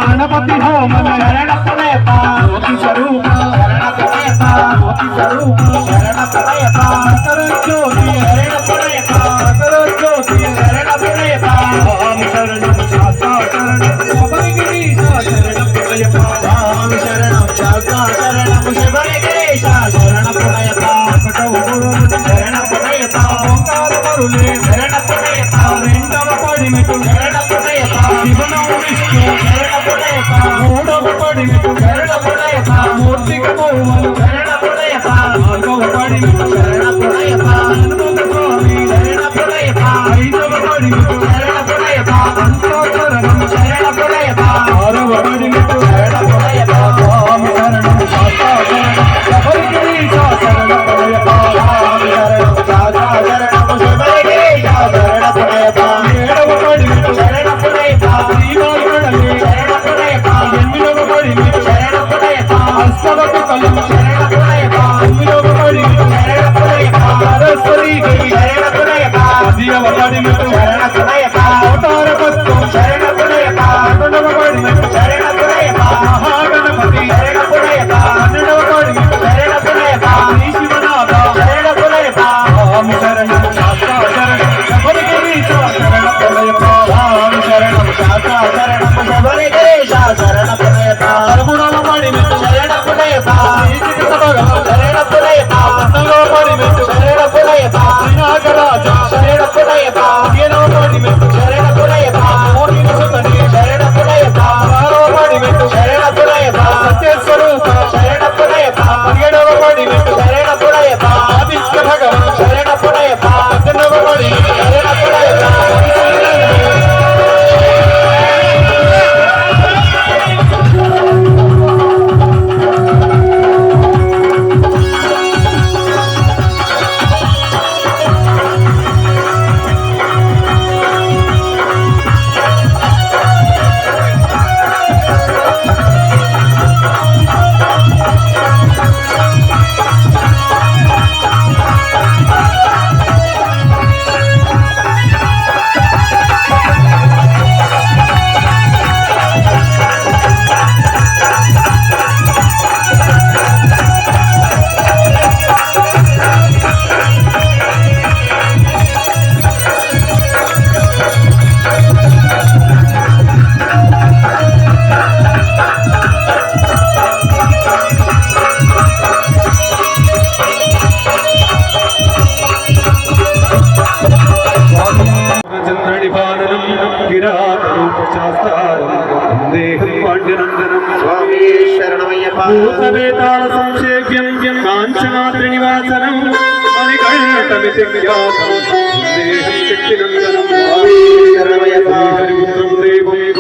గణపతి హోమ జ్యోతి స్వరూప జ్యోతి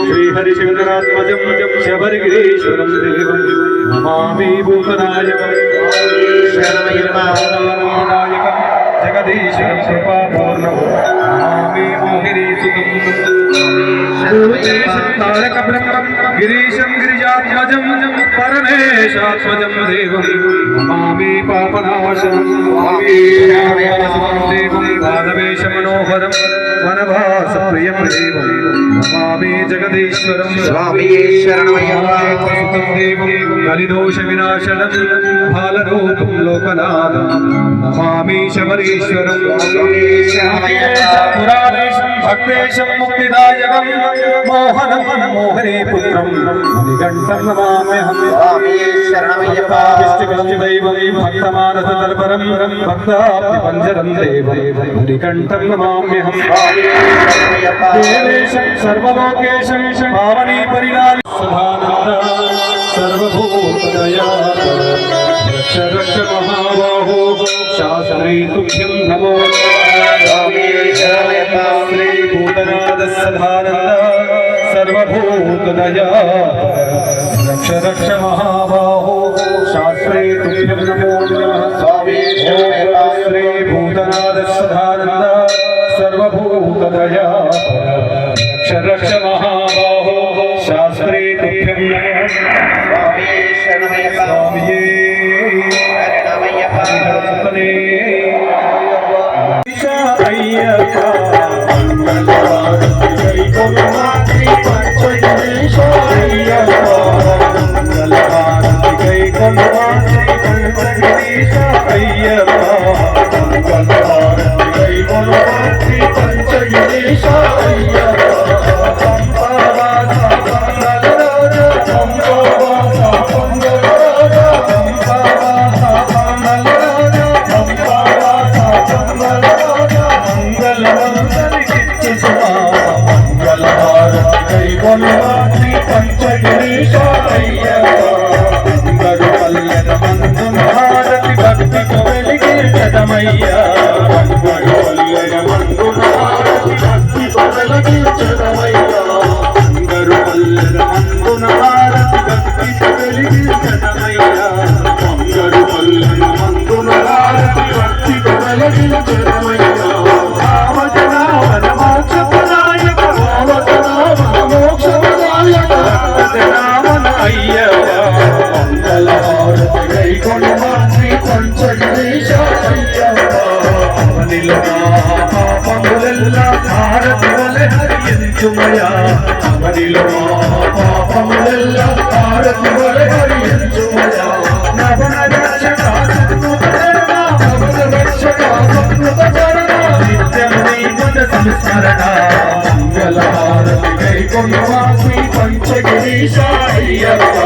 श्रीहरिशंकरात्मजं शबरगिरीश्वरं देवं नमामि भूतनायकं जगदीश्वरं कृपापूर्णं नमामि मोहिनीसुतं गिरीशं गिरिजात्मजं परमेशात्मजं देवं नमामि पापनाशनं देवं बालवेशमनोहरं वनवासप्रियं देवं नमामि जगदीश्वरं स्वामी शरणमय्यप्पा देवं कलिदोषविनाशनं बालरूपं लोकनाथं नमामि शबरीश्वरं पुराणेशं भक्तेशं मुक्तिदायकं मोहनं मोहनीपुत्रं मणिकण्ठं नमाम्यहं स्वामी शरणमय्यप्पा विष्णुदैवं भक्तमानसतर्परं भक्ताब्धिपञ्जरं देवं मणिकण्ठं नमाम्यहं स्वामी शरणमय्यप्पा देवेशं सर्वलोकेशं पावनी परिलालि सदानन्द सर्वभूतदयाकर रक्ष रक्ष महाबाहो शास्त्री तुभ्यं नमो स्वामी शरणमय्यप्पा श्री भूतनाथ सदानन्द सर्वभूतदयाकर रक्ष रक्ष महाबाहो शास्त्री तुभ्यं नमो नमः సుతనే అయ్యప్ప మంగళహారతి జై కొనుమా శ్రీ పంచగణేశ అయ్యప్ప మంగళహారతి జై కొనుమా శ్రీ పంచగణేశ అయ్యప్ప మంగళహారతి జై కొనుమా శ్రీ పంచగణేశ అయ్యప్ప శ్రీ పంచగణేశ అయ్యప్ప గరు పల్లెన మందున హారతి భక్తితో వెలిగే జగమయ్యా గరు పల్లెన మందున హారతి భక్తితో వెలిగే జగమయ్యా గరు పల్లెన మందున హారతి భక్తితో వెలిగే జగమయ్యా గరు పల్లెన మందున హారతి భక్తితో వెలిగే జగమయ్యా పంచగణేశ అయ్యప్ప పాపములెల్లా భారతి వలె హరియంచుమయా అవనిలో పాపములెల్లా భారతి వలె హరియంచుమయా నవన రక్షక నిత్యం నీ పద సంస్మరణ మంగళహారతి కై కొనుమా శ్రీ పంచగణేశ అయ్యప్ప